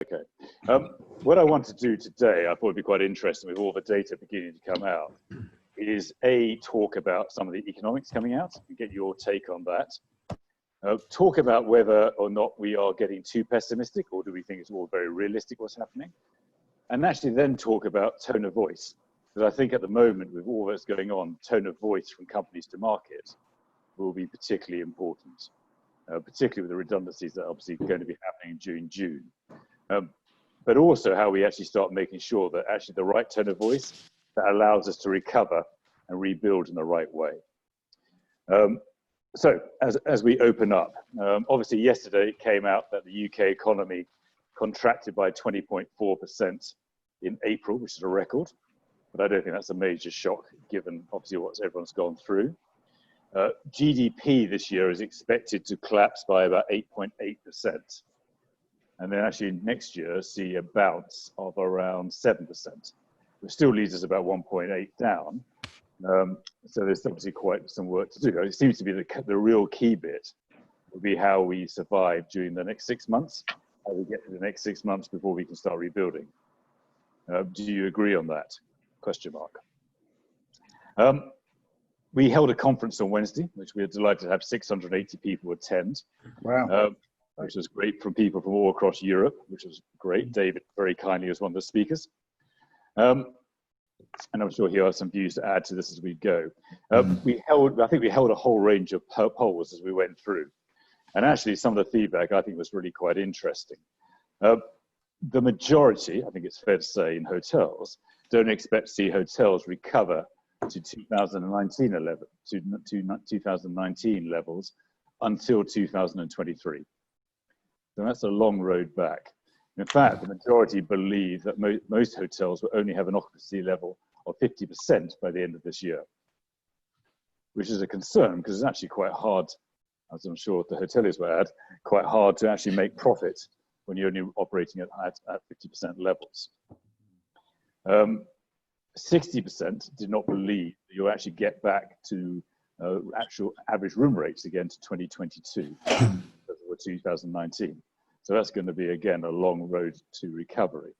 Okay. What I want to do today, I thought would be quite interesting with all the data beginning to come out, is talk about some of the economics coming out and get your take on that. Talk about whether or not we are getting too pessimistic, or do we think it's all very realistic what's happening? And actually then talk about tone of voice. Because I think at the moment, with all that's going on, tone of voice from companies to market will be particularly important, particularly with the redundancies that are obviously going to be happening during June. But also how we actually start making sure that actually the right tone of voice that allows us to recover and rebuild in the right way. So as we open up, obviously yesterday it came out that the UK economy contracted by 20.4% in April, which is a record, but I don't think that's a major shock given obviously what everyone's gone through. GDP this year is expected to collapse by about 8.8%. And then actually next year see a bounce of around 7%, which still leaves us about 1.8 down. So there's obviously quite some work to do. It seems to be the real key bit will be how we survive during the next 6 months, how we get to the next 6 months before we can start rebuilding. Do you agree on that? Question mark. We held a conference on Wednesday, which we are delighted to have 680 people attend. Wow. Which was great, from people from all across Europe, which was great. David very kindly was one of the speakers. And I'm sure he'll have some views to add to this as we go. I think we held a whole range of polls as we went through. And actually some of the feedback I think was really quite interesting. The majority, I think it's fair to say, in hotels, don't expect to see hotels recover to 2019 levels until 2023. So that's a long road back. In fact, the majority believe that most hotels will only have an occupancy level of 50% by the end of this year, which is a concern because it's actually quite hard, as I'm sure the hoteliers will add, quite hard to actually make profit when you're only operating at 50% levels. 60% did not believe that you'll actually get back to actual average room rates again to 2022 or 2019. So that's going to be, again, a long road to recovery.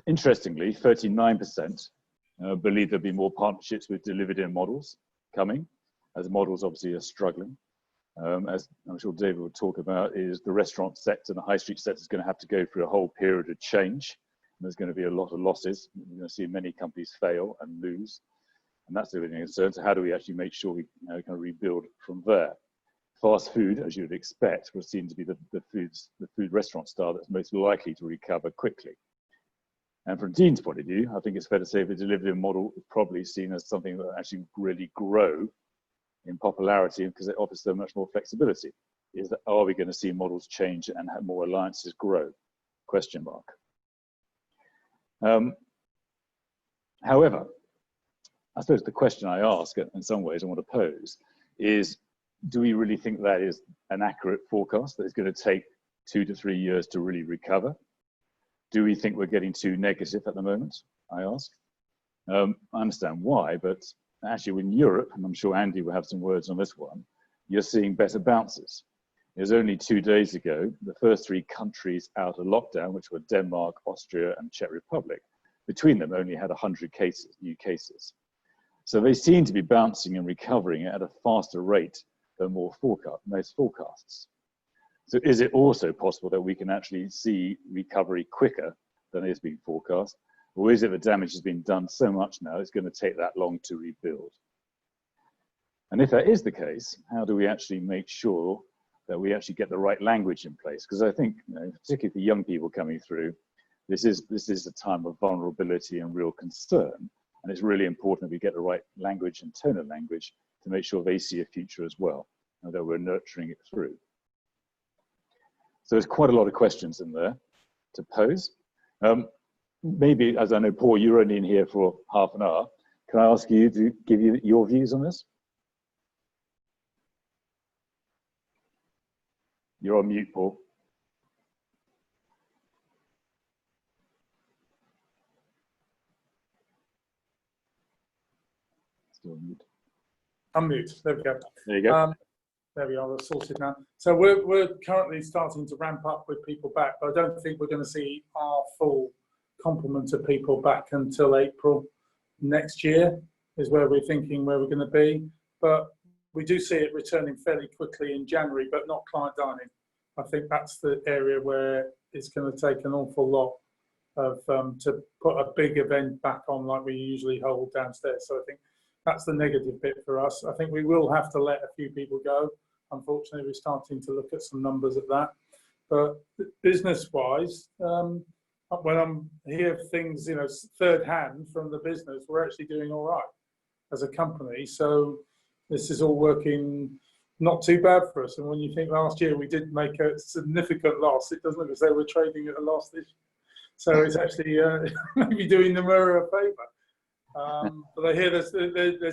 Interestingly, 39% believe there'll be more partnerships with delivered-in models coming, as models obviously are struggling. As I'm sure David will talk about, is the restaurant sector and the high street sector is going to have to go through a whole period of change. There's going to be a lot of losses. We're going to see many companies fail and lose. And that's the really concern. So how do we actually make sure we can rebuild from there? Fast food, as you would expect, will seem to be the food restaurant style that's most likely to recover quickly. And from Dean's point of view, I think it's fair to say the delivery model is probably seen as something that actually really grow in popularity because it offers so much more flexibility. Are we going to see models change and have more alliances grow? Question mark. However, I suppose the question I ask, in some ways I want to pose, is do we really think that is an accurate forecast, that it's going to take 2 to 3 years to really recover? Do we think we're getting too negative at the moment, I ask? I understand why, but actually in Europe, and I'm sure Andy will have some words on this one, you're seeing better bounces. It was only 2 days ago, the first 3 countries out of lockdown, which were Denmark, Austria, and Czech Republic, between them only had 100 cases, new cases. So they seem to be bouncing and recovering at a faster rate than most forecasts. So is it also possible that we can actually see recovery quicker than is being forecast? Or is it the damage has been done so much now, it's going to take that long to rebuild? And if that is the case, how do we actually make sure that we actually get the right language in place? Because I think, particularly for young people coming through, this is a time of vulnerability and real concern. And it's really important that we get the right language and tone of language to make sure they see a future as well, and that we're nurturing it through. So there's quite a lot of questions in there to pose. Maybe, as I know, Paul, you're only in here for half an hour. Can I ask you to give you your views on this? You're on mute, Paul. Still on mute. Unmute. There we go. There you go. There we are, we're sorted now. So we're currently starting to ramp up with people back, but I don't think we're going to see our full complement of people back until April next year is where we're thinking where we're going to be. But we do see it returning fairly quickly in January, but not client dining. I think that's the area where it's going to take an awful lot of to put a big event back on like we usually hold downstairs. So I think that's the negative bit for us. I think we will have to let a few people go. Unfortunately, we're starting to look at some numbers at that. But business-wise, when I'm hear things, you know, third hand from the business, we're actually doing all right as a company. So this is all working not too bad for us. And when you think last year we did make a significant loss, it doesn't look as though we're trading at a loss this year. So it's actually maybe doing the mirror a favour. But I hear there's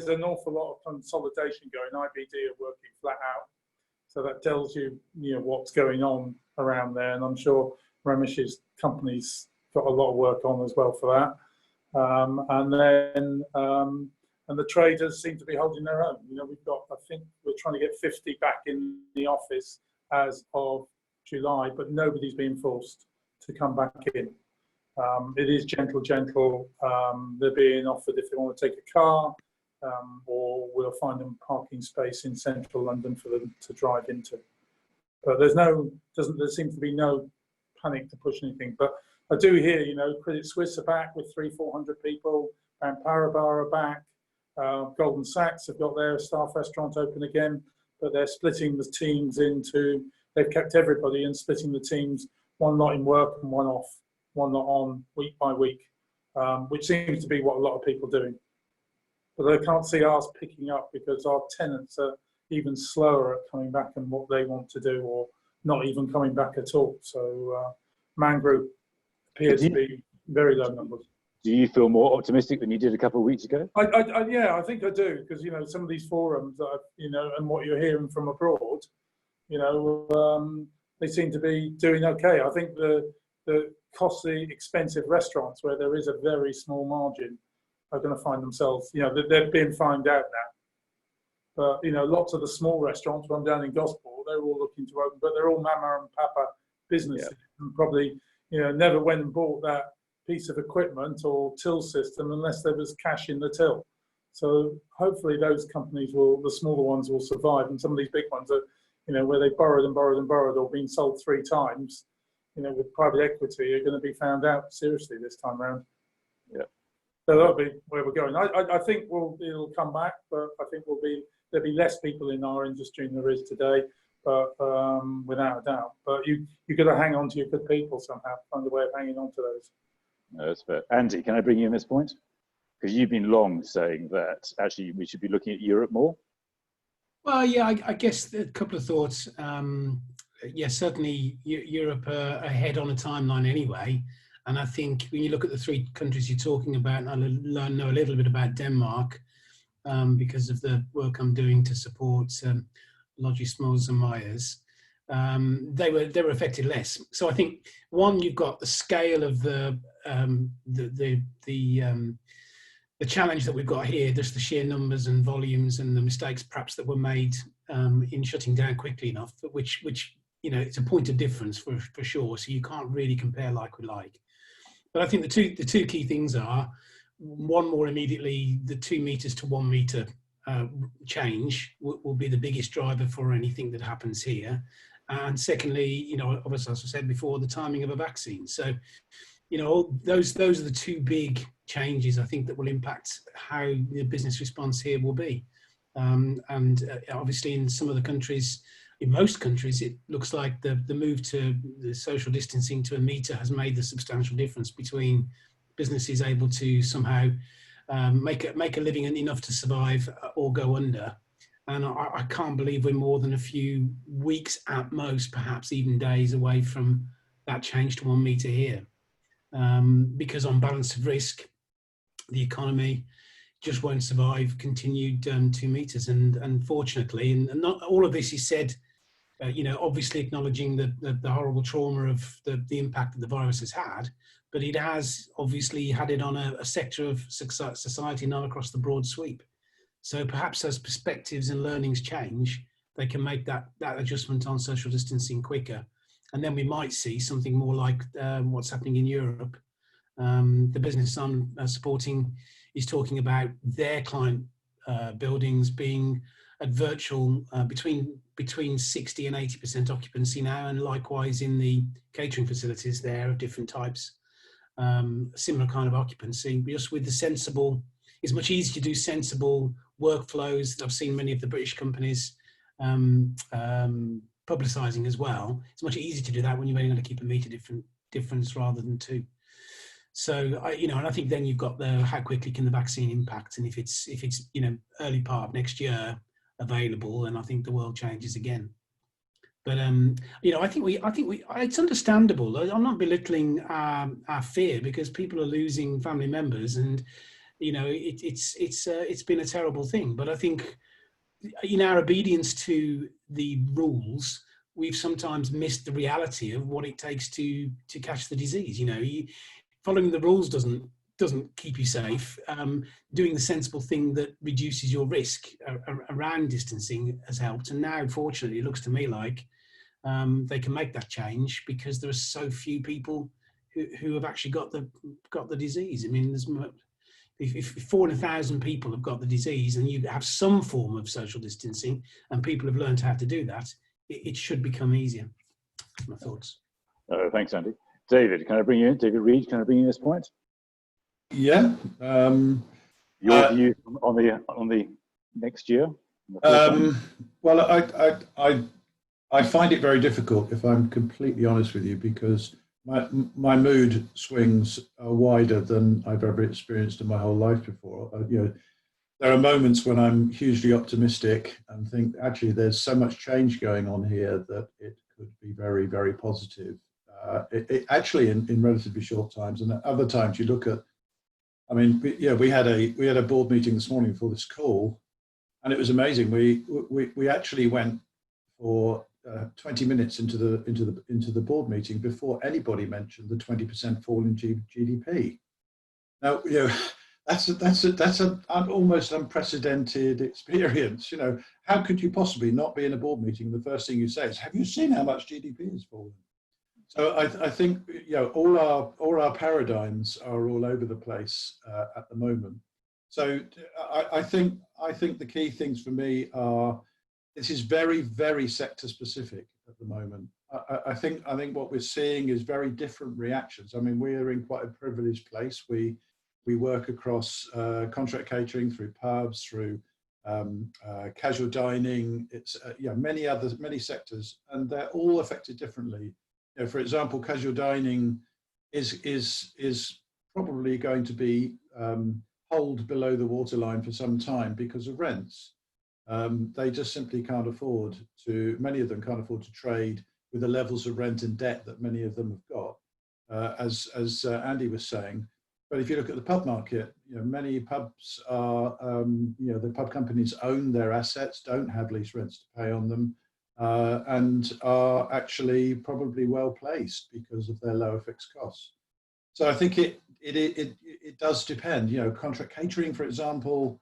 an awful lot of consolidation going. IBD are working flat out. So that tells you, you know, what's going on around there. And I'm sure Ramesh's company's got a lot of work on as well for that. And the traders seem to be holding their own. You know, I think we're trying to get 50 back in the office as of July, but nobody's being forced to come back in. It is gentle. They're being offered if they want to take a car, or we'll find them parking space in central London for them to drive into. But there seems to be no panic to push anything. But I do hear, you know, Credit Suisse are back with 300-400 people, and Paribas are back. Goldman Sachs have got their staff restaurant open again, but they're splitting the teams into, they've kept everybody and splitting the teams, one not in work and one off, one not on week by week, which seems to be what a lot of people are doing. But I can't see ours picking up because our tenants are even slower at coming back and what they want to do, or not even coming back at all. So Man Group appears to be very low numbers. Do you feel more optimistic than you did a couple of weeks ago? Yeah, I think I do, because, you know, some of these forums that you know, and what you're hearing from abroad, you know, they seem to be doing okay. I think the costly, expensive restaurants where there is a very small margin are going to find themselves, you know, they're being found out now. But, you know, lots of the small restaurants, when I'm down in Gosport, they're all looking to open, but they're all mama and papa businesses, and probably, you know, never went and bought that piece of equipment or till system unless there was cash in the till. So hopefully those companies will, the smaller ones will survive, and some of these big ones are, you know, where they borrowed or been sold 3 times, you know, with private equity, are going to be found out seriously this time around. Yeah. So that'll be where we're going. I think it'll come back, but I think there'll be less people in our industry than there is today, but without a doubt. But you've got to hang on to your good people somehow, find a way of hanging on to those. No, that's fair. Andy, can I bring you in this point? Because you've been long saying that actually we should be looking at Europe more. Well, yeah, I guess a couple of thoughts. Yeah, certainly Europe are ahead on a timeline anyway. And I think when you look at the 3 countries you're talking about, and I know a little bit about Denmark because of the work I'm doing to support Logis Smalls and Myers. They were affected less. So I think, one, you've got the scale of the challenge that we've got here, just the sheer numbers and volumes and the mistakes perhaps that were made in shutting down quickly enough, which you know, it's a point of difference for sure. So you can't really compare like we like. But I think the two key things are, one, more immediately, the 2 meters to 1 meter change will be the biggest driver for anything that happens here. And secondly, you know, obviously, as I said before, the timing of a vaccine. So, you know, those are the 2 big changes, I think, that will impact how the business response here will be. And obviously in some of the countries, in most countries, it looks like the move to the social distancing to 1 meter has made the substantial difference between businesses able to somehow make a living enough to survive or go under. And I can't believe we're more than a few weeks at most, perhaps even days away from that change to 1 meter here. Because on balance of risk, the economy just won't survive continued 2 meters. And unfortunately, and not all of this is said, you know, obviously acknowledging the horrible trauma of the impact that the virus has had, but it has obviously had it on a sector of society, not across the broad sweep. So perhaps as perspectives and learnings change, they can make that adjustment on social distancing quicker. And then we might see something more like what's happening in Europe. The business I'm supporting is talking about their client buildings being at virtual between 60 and 80% occupancy now, and likewise in the catering facilities there of different types, similar kind of occupancy, just with the sensible. It's much easier to do sensible workflows. I've seen many of the British companies publicising as well. It's much easier to do that when you're only going to keep a metre difference rather than two. So and I think then you've got the how quickly can the vaccine impact, and if it's early part of next year available, and I think the world changes again. But I think it's understandable. I'm not belittling our fear, because people are losing family members, and it's been a terrible thing. But I think in our obedience to the rules, we've sometimes missed the reality of what it takes to catch the disease. Following the rules doesn't keep you safe. Doing the sensible thing that reduces your risk around distancing has helped. And now, fortunately, it looks to me like they can make that change, because there are so few people who have actually got the disease. I mean, if 400,000 people have got the disease, and you have some form of social distancing, and people have learned how to do that, it should become easier. That's my thoughts. Thanks, Andy. David, can I bring you in? David Reed, can I bring you in this point? Yeah. Your view on the next year? Well, I find it very difficult, if I'm completely honest with you, because my mood swings are wider than I've ever experienced in my whole life before. There are moments when I'm hugely optimistic and think, actually, there's so much change going on here that it could be very, very positive. Actually, in relatively short times, and at other times you look at. I mean, we had a board meeting this morning before this call, and it was amazing. We actually went for 20 minutes into the board meeting before anybody mentioned the 20% fall in GDP. Now, that's an almost unprecedented experience. How could you possibly not be in a board meeting? The first thing you say is, "Have you seen how much GDP has fallen?" So I think all our paradigms are all over the place at the moment. So I think the key things for me are, this is very, very sector specific at the moment. I think what we're seeing is very different reactions. I mean, we are in quite a privileged place. We work across contract catering, through pubs, through casual dining. It's many sectors, and they're all affected differently. For example, casual dining is probably going to be holed below the waterline for some time because of rents. They just simply can't afford to. Many of them can't afford to trade with the levels of rent and debt that many of them have got, as Andy was saying. But if you look at the pub market, many pubs are, the pub companies own their assets, don't have lease rents to pay on them. And are actually probably well placed because of their lower fixed costs. So I think it does depend. Contract catering, for example,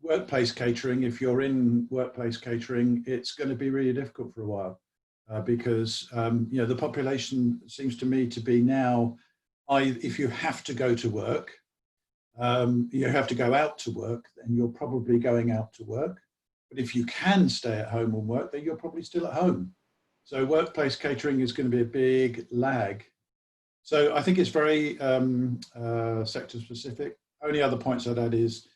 workplace catering. If you're in workplace catering, it's going to be really difficult for a while because the population seems to me to be now. If you have to go to work, you have to go out to work, then you're probably going out to work. But if you can stay at home and work, then you're probably still at home. So workplace catering is going to be a big lag. So I think it's very sector specific. Only other points I'd add is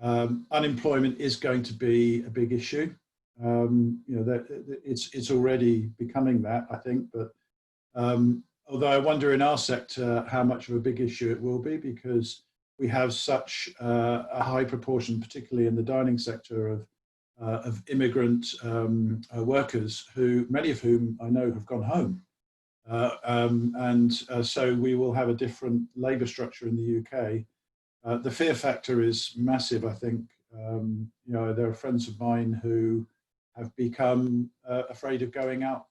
unemployment is going to be a big issue. It's already becoming that, I think. But although I wonder in our sector how much of a big issue it will be, because we have such a high proportion, particularly in the dining sector, of immigrant workers, many of whom I know have gone home. So we will have a different labour structure in the UK. The fear factor is massive, I think. There are friends of mine who have become afraid of going out,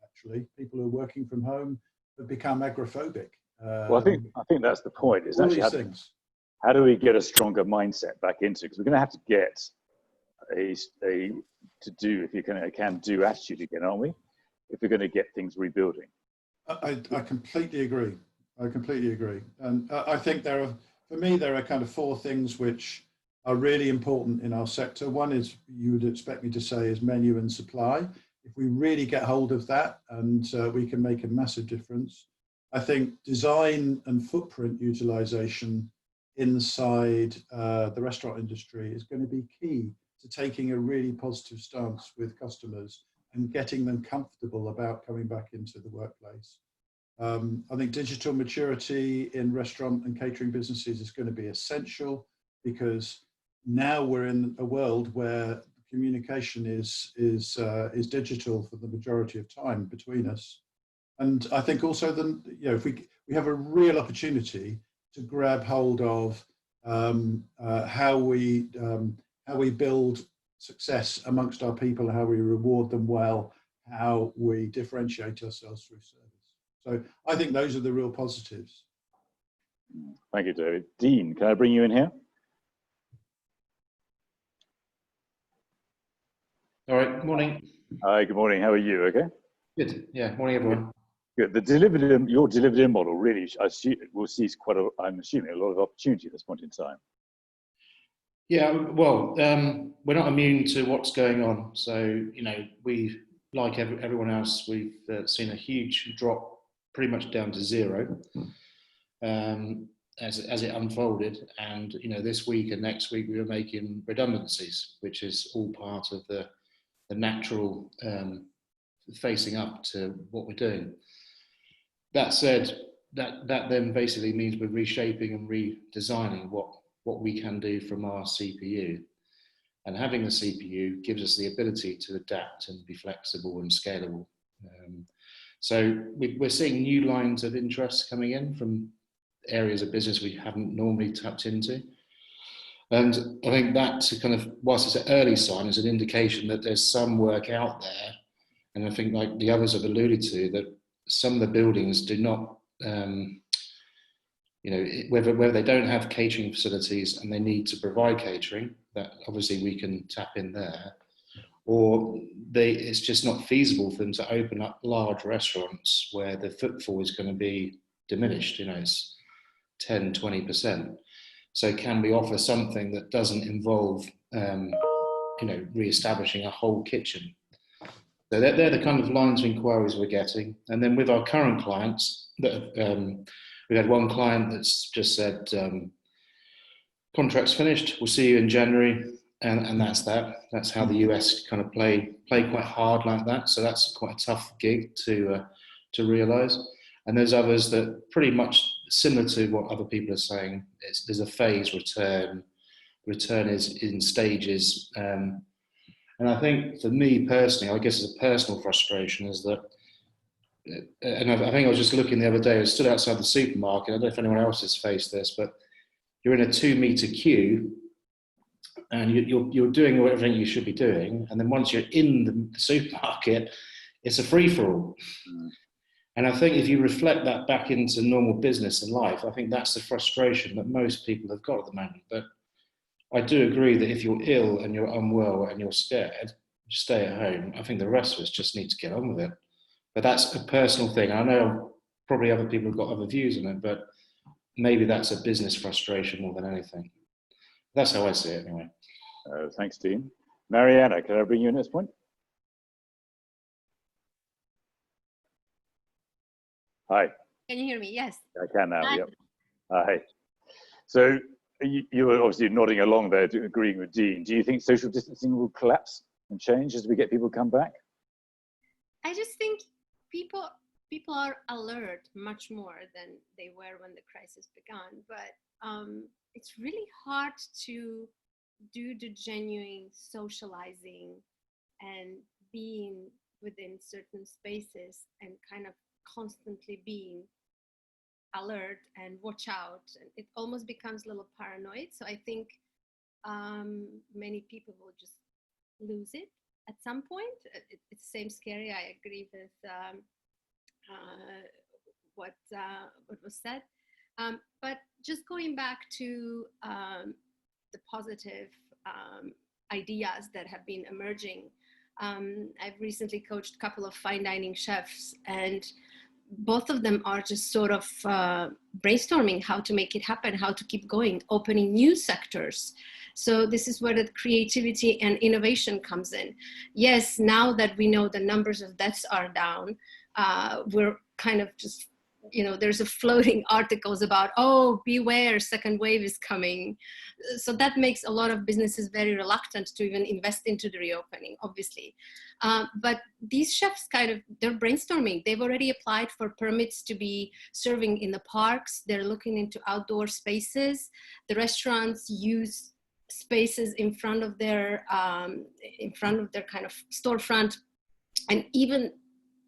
actually. People who are working from home have become agoraphobic. Well, I think that's the point. Is actually how do we get a stronger mindset back into it? Because we're going to have to get a to do, if you can do attitude again, aren't we? If we're going to get things rebuilding. I completely agree. I completely agree. And I think for me, there are kind of four things which are really important in our sector. One is, you would expect me to say, is menu and supply. If we really get hold of that, and we can make a massive difference. I think design and footprint utilization inside the restaurant industry is going to be key to taking a really positive stance with customers and getting them comfortable about coming back into the workplace. I think digital maturity in restaurant and catering businesses is going to be essential, because now we're in a world where communication is digital for the majority of time between us. And I think also that, if we have a real opportunity to grab hold of how we build success amongst our people, how we reward them well, how we differentiate ourselves through service. So I think those are the real positives. Thank you, David. Dean, can I bring you in here? All right, morning. Hi, good morning. How are you? Okay. Good. Yeah, morning, everyone. Good. Your delivered in model really, we'll see I'm assuming a lot of opportunity at this point in time. Yeah, well, we're not immune to what's going on. So, we, like everyone else, we've seen a huge drop, pretty much down to zero, as it unfolded. And, this week and next week we were making redundancies, which is all part of the natural facing up to what we're doing. That said, that then basically means we're reshaping and redesigning what we can do from our CPU. And having the CPU gives us the ability to adapt and be flexible and scalable. So we're seeing new lines of interest coming in from areas of business we haven't normally tapped into. And I think that kind of, whilst it's an early sign, is an indication that there's some work out there. And I think, like the others have alluded to, that some of the buildings do not, whether they don't have catering facilities and they need to provide catering, that obviously we can tap in there, or it's just not feasible for them to open up large restaurants where the footfall is going to be diminished. It's 10, 20%. So can we offer something that doesn't involve, re-establishing a whole kitchen? So they're the kind of lines of inquiries we're getting. And then with our current clients, we had one client that's just said, contract's finished, we'll see you in January. And that's that. That's how the US kind of play quite hard like that. So that's quite a tough gig to realise. And there's others that pretty much similar to what other people are saying. There's a phase return. Return is in stages. And I think for me personally, I guess it's a personal frustration, is that, and I think I was just looking the other day, I was stood outside the supermarket. I don't know if anyone else has faced this, but you're in a 2-meter queue and you're doing everything you should be doing. And then once you're in the supermarket, it's a free-for-all. And I think if you reflect that back into normal business and life, I think that's the frustration that most people have got at the moment. But I do agree that if you're ill and you're unwell and you're scared, stay at home. I think the rest of us just need to get on with it. But that's a personal thing. I know probably other people have got other views on it, but maybe that's a business frustration more than anything. That's how I see it anyway. Thanks, Dean. Mariana, can I bring you in at this point? Hi. Can you hear me? Yes. I can now. Hi. Yep. Hi. So you were obviously nodding along there, agreeing with Dean. Do you think social distancing will collapse and change as we get people come back? I just think people are alert much more than they were when the crisis began. But it's really hard to do the genuine socializing and being within certain spaces and kind of constantly being alert and watch out. It almost becomes a little paranoid. So I think many people will just lose it at some point. It's same scary. I agree with what was said. But just going back to the positive ideas that have been emerging. I've recently coached a couple of fine dining chefs, and both of them are just sort of brainstorming how to make it happen, how to keep going, opening new sectors. So this is where the creativity and innovation comes in. Yes, now that we know the numbers of deaths are down, we're kind of just, you know, there's a floating articles about, oh, beware, second wave is coming. So that makes a lot of businesses very reluctant to even invest into the reopening, obviously. But these chefs they're brainstorming. They've already applied for permits to be serving in the parks. They're looking into outdoor spaces. The restaurants use spaces in front of their kind of storefront, and even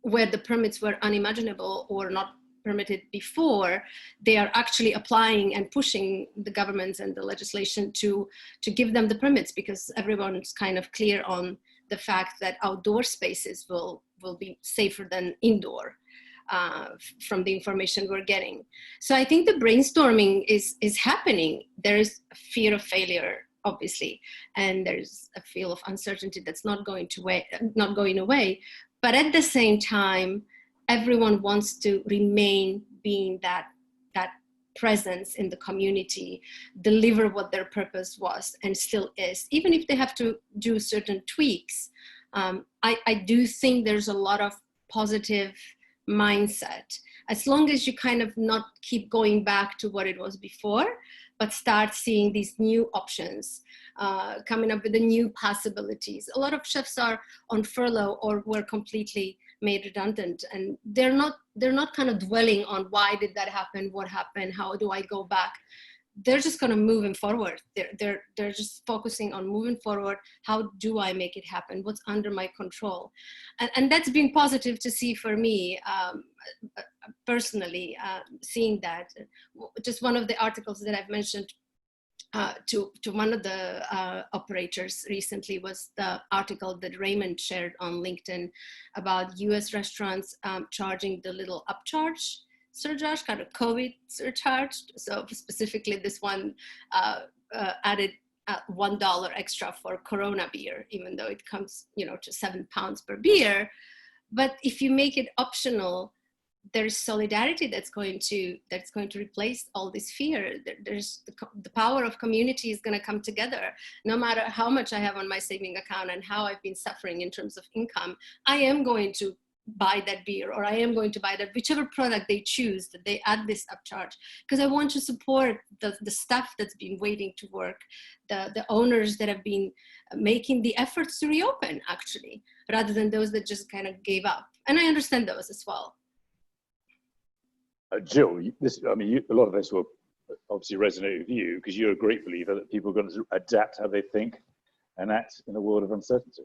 where the permits were unimaginable or not permitted before, they are actually applying and pushing the governments and the legislation to give them the permits, because everyone's kind of clear on the fact that outdoor spaces will be safer than indoor, from the information we're getting. So I think the brainstorming is happening. There is a fear of failure, obviously, and there's a feel of uncertainty that's not going away. But at the same time, everyone wants to remain being that presence in the community, deliver what their purpose was and still is, even if they have to do certain tweaks. I do think there's a lot of positive mindset, as long as you kind of not keep going back to what it was before, but start seeing these new options, coming up with the new possibilities. A lot of chefs are on furlough or were completely made redundant, and they're not kind of dwelling on why did that happen, what happened, how do I go back. They're just going to move forward. They're just focusing on moving forward. How do I make it happen? What's under my control? And that's been positive to see for me, personally, seeing that. Just one of the articles that I've mentioned to one of the operators recently was the article that Raymond shared on LinkedIn about US restaurants charging the little upcharge surcharge, kind of COVID surcharge. So specifically this one added $1 extra for Corona beer, even though it comes, you know, to £7 per beer. But if you make it optional, there's solidarity that's going to replace all this fear. There's the power of community is going to come together. No matter how much I have on my saving account and how I've been suffering in terms of income, I am going to buy that beer, or I am going to buy that, whichever product they choose, that they add this upcharge, because I want to support the staff that's been waiting to work, the owners that have been making the efforts to reopen, actually, rather than those that just kind of gave up. And I understand those as well. Jill, a lot of this will obviously resonate with you, because you're a great believer that people are going to adapt how they think and act in a world of uncertainty.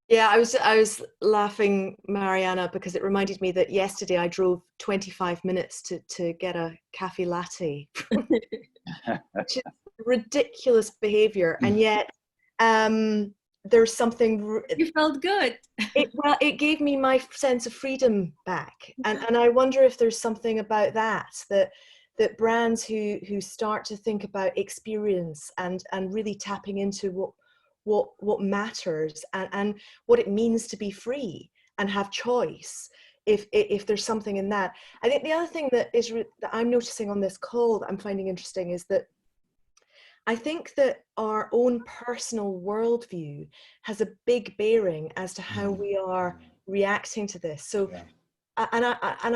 Yeah, I was laughing, Mariana, because it reminded me that yesterday I drove 25 minutes to get a cafe latte, which is ridiculous behavior, and yet there's something. You felt good. It gave me my sense of freedom back, and I wonder if there's something about that brands who start to think about experience and really tapping into what matters and what it means to be free and have choice, if there's something in that. I think the other thing that I'm noticing on this call that I'm finding interesting is that I think that our own personal worldview has a big bearing as to how we are reacting to this. So, and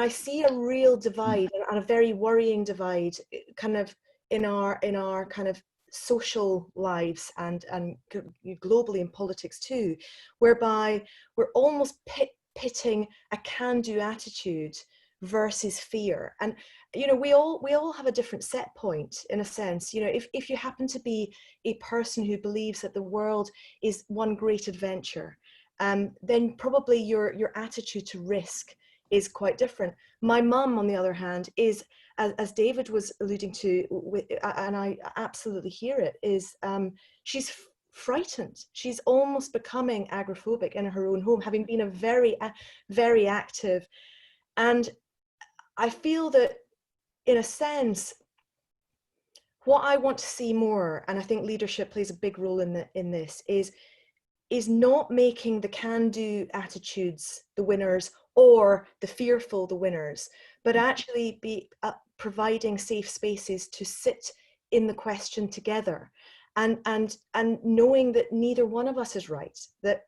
I see a real divide, and a very worrying divide, kind of in our kind of social lives and globally in politics too, whereby we're almost pitting a can-do attitude versus fear. And you know, we all have a different set point, in a sense. You know, if you happen to be a person who believes that the world is one great adventure, then probably your attitude to risk is quite different. My mum, on the other hand, is, as David was alluding to, and I absolutely hear it, is she's frightened. She's almost becoming agoraphobic in her own home, having been a very, very active. And I feel that, in a sense, what I want to see more, and I think leadership plays a big role in this, is not making the can-do attitudes the winners or the fearful the winners, but actually be providing safe spaces to sit in the question together, and knowing that neither one of us is right, that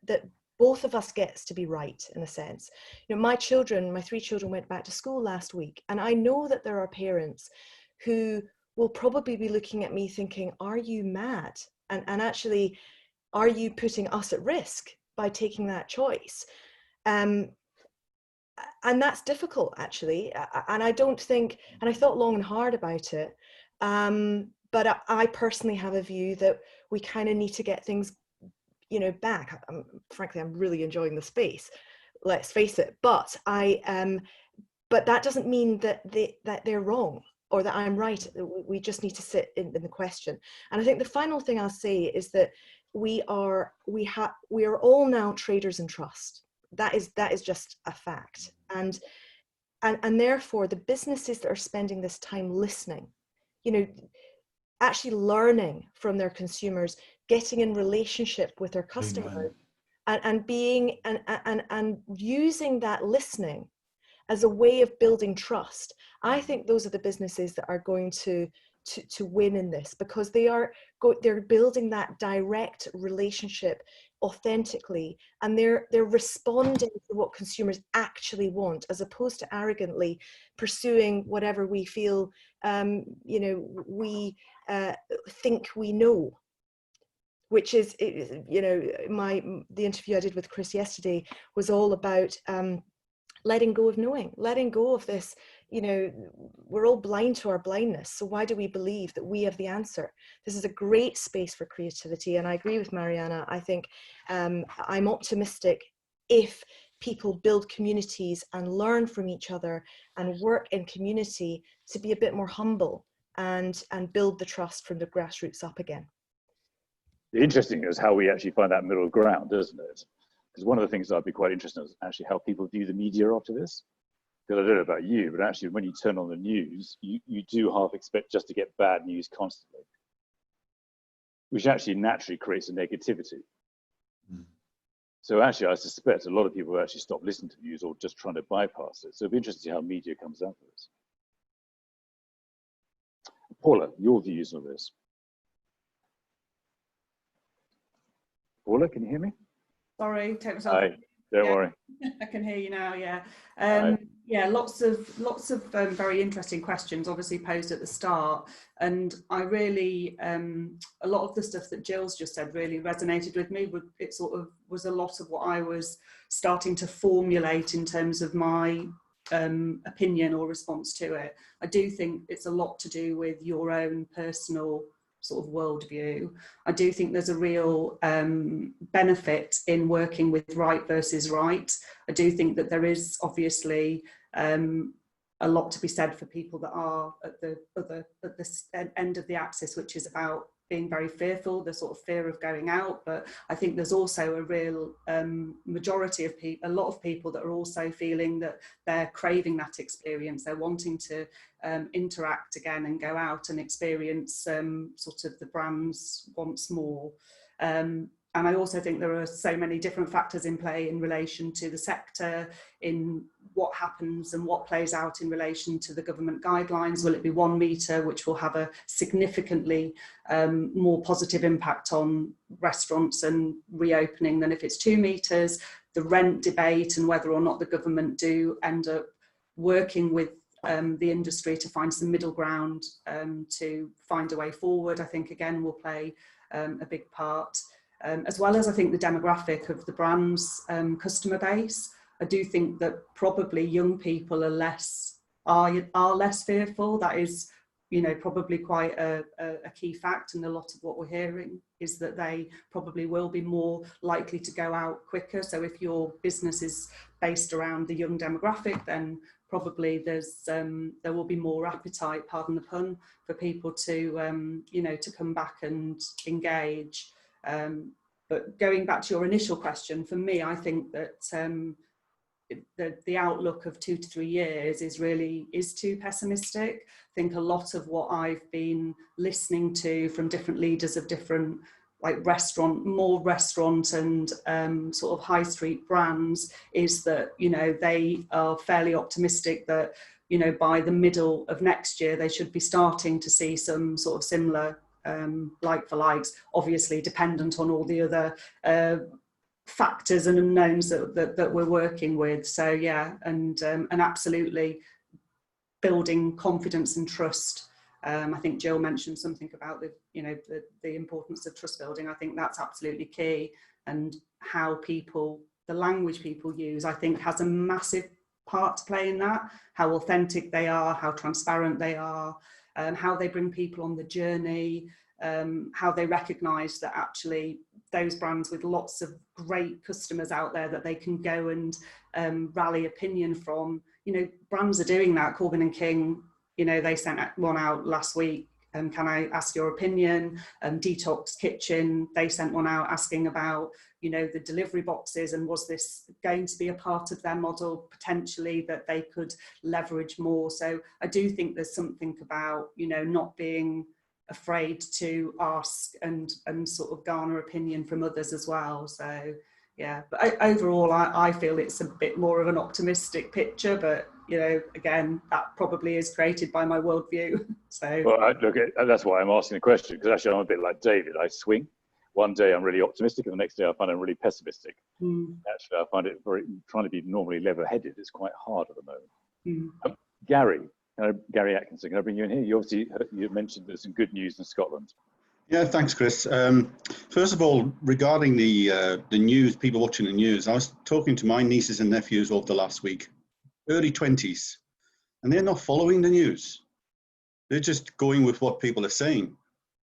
both of us gets to be right, in a sense. You know, my 3 children went back to school last week, and I know that there are parents who will probably be looking at me thinking, are you mad? And actually, are you putting us at risk by taking that choice? And that's difficult, actually. And I don't think, and I thought long and hard about it, but I personally have a view that we kind of need to get things, you know, back. Frankly, I'm really enjoying the space, let's face it. But but that doesn't mean that they're wrong or that I'm right. We just need to sit in the question. And I think the final thing I'll say is that we are all now traders in trust. That is just a fact. And therefore the businesses that are spending this time listening, you know, actually learning from their consumers, getting in relationship with their customers, and being and using that listening as a way of building trust. I think those are the businesses that are going to win in this, because they're building that direct relationship authentically, and they're responding to what consumers actually want, as opposed to arrogantly pursuing whatever we feel you know, we think we know, which is, you know, the interview I did with Chris yesterday was all about letting go of knowing, letting go of this, you know, we're all blind to our blindness. So why do we believe that we have the answer? This is a great space for creativity. And I agree with Mariana. I think I'm optimistic if people build communities and learn from each other and work in community to be a bit more humble and build the trust from the grassroots up again. The interesting is how we actually find that middle ground, isn't it? Because one of the things I'd be quite interested in is actually how people view the media after this. Because I don't know about you, but actually when you turn on the news, you do half expect just to get bad news constantly, which actually naturally creates a negativity. Mm. So actually, I suspect a lot of people actually stop listening to news or just trying to bypass it. So it'd be interesting to see how media comes out of this. Paula, your views on this. Paula, can you hear me? Sorry, take myself. Hi, don't worry. I can hear you now. Yeah, yeah. Lots of very interesting questions, obviously posed at the start, and I really a lot of the stuff that Jill's just said really resonated with me. It sort of was a lot of what I was starting to formulate in terms of my opinion or response to it. I do think it's a lot to do with your own personal sort of worldview. I do think there's a real benefit in working with right versus right. I do think that there is obviously a lot to be said for people that are at the end of the axis, which is about being very fearful, the sort of fear of going out. But I think there's also a real majority of people, a lot of people that are also feeling that they're craving that experience. They're wanting to interact again and go out and experience sort of the brands once more. And I also think there are so many different factors in play in relation to the sector, in what happens and what plays out in relation to the government guidelines. Will it be 1 metre, which will have a significantly more positive impact on restaurants and reopening than if it's 2 metres? The rent debate and whether or not the government do end up working with the industry to find some middle ground to find a way forward, I think again will play a big part. As well as I think the demographic of the brand's customer base. I do think that probably young people are less fearful. That is, you know, probably quite a key fact, and a lot of what we're hearing is that they probably will be more likely to go out quicker. So if your business is based around the young demographic, then probably there will be more appetite, pardon the pun, for people to you know, to come back and engage. But going back to your initial question, for me, I think that the outlook of 2 to 3 years is too pessimistic. I think a lot of what I've been listening to from different leaders of different more restaurant and sort of high street brands is that, you know, they are fairly optimistic that, you know, by the middle of next year, they should be starting to see some sort of similar like for likes, obviously dependent on all the other factors and unknowns that we're working with. So yeah, and absolutely building confidence and trust. I think Jill mentioned something about the importance of trust building. I think that's absolutely key, and how the language people use, I think, has a massive part to play in that. How authentic they are, how transparent they are, how they bring people on the journey, how they recognise that actually those brands with lots of great customers out there that they can go and rally opinion from. You know, brands are doing that. Corbin and King, you know, they sent one out last week. Can I ask your opinion? Detox Kitchen, they sent one out asking about, you know, the delivery boxes, and was this going to be a part of their model potentially that they could leverage more. So I do think there's something about, you know, not being afraid to ask and sort of garner opinion from others as well. So yeah, but overall I feel it's a bit more of an optimistic picture, but you know, again, that probably is created by my worldview. So well, look, that's why I'm asking the question, because actually I'm a bit like David. I swing. One day I'm really optimistic, and the next day I find I'm really pessimistic. Actually, I find it trying to be normally level-headed is quite hard at the moment. Gary Atkinson, can I bring you in here? You mentioned there's some good news in Scotland. Yeah, thanks, Chris. First of all, regarding the news, people watching the news, I was talking to my nieces and nephews over the last week, early 20s, and they're not following the news. They're just going with what people are saying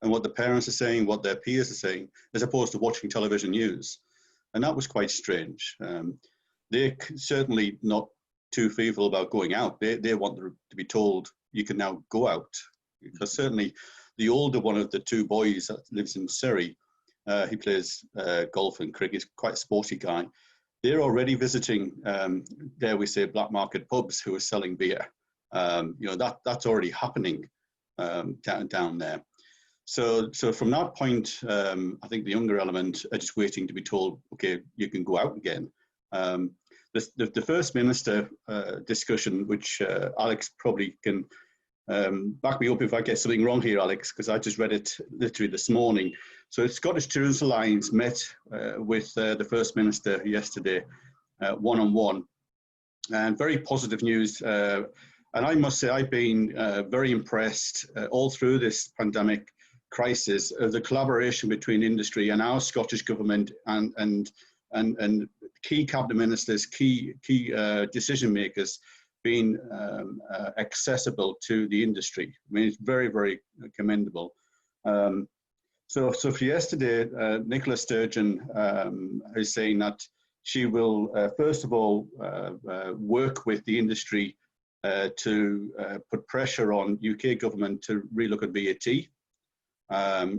and what the parents are saying, what their peers are saying, as opposed to watching television news. And that was quite strange. They're certainly not too fearful about going out. They want to be told you can now go out, because certainly the older one of the two boys that lives in Surrey, he plays golf and cricket, he's quite a sporty guy. They're already visiting, dare we say, black market pubs who are selling beer. You know, that's already happening down there. So from that point, I think the younger element are just waiting to be told, okay, you can go out again. The First Minister discussion, which Alex probably can back me up if I get something wrong here, Alex, because I just read it literally this morning. So Scottish Tourism Alliance met with the First Minister yesterday, one-on-one, and very positive news. And I must say, I've been very impressed all through this pandemic crisis of the collaboration between industry and our Scottish government and key cabinet ministers, key decision makers being accessible to the industry. I mean, it's very, very commendable. So for yesterday, Nicola Sturgeon is saying that she will, first of all, work with the industry to put pressure on UK government to relook at VAT.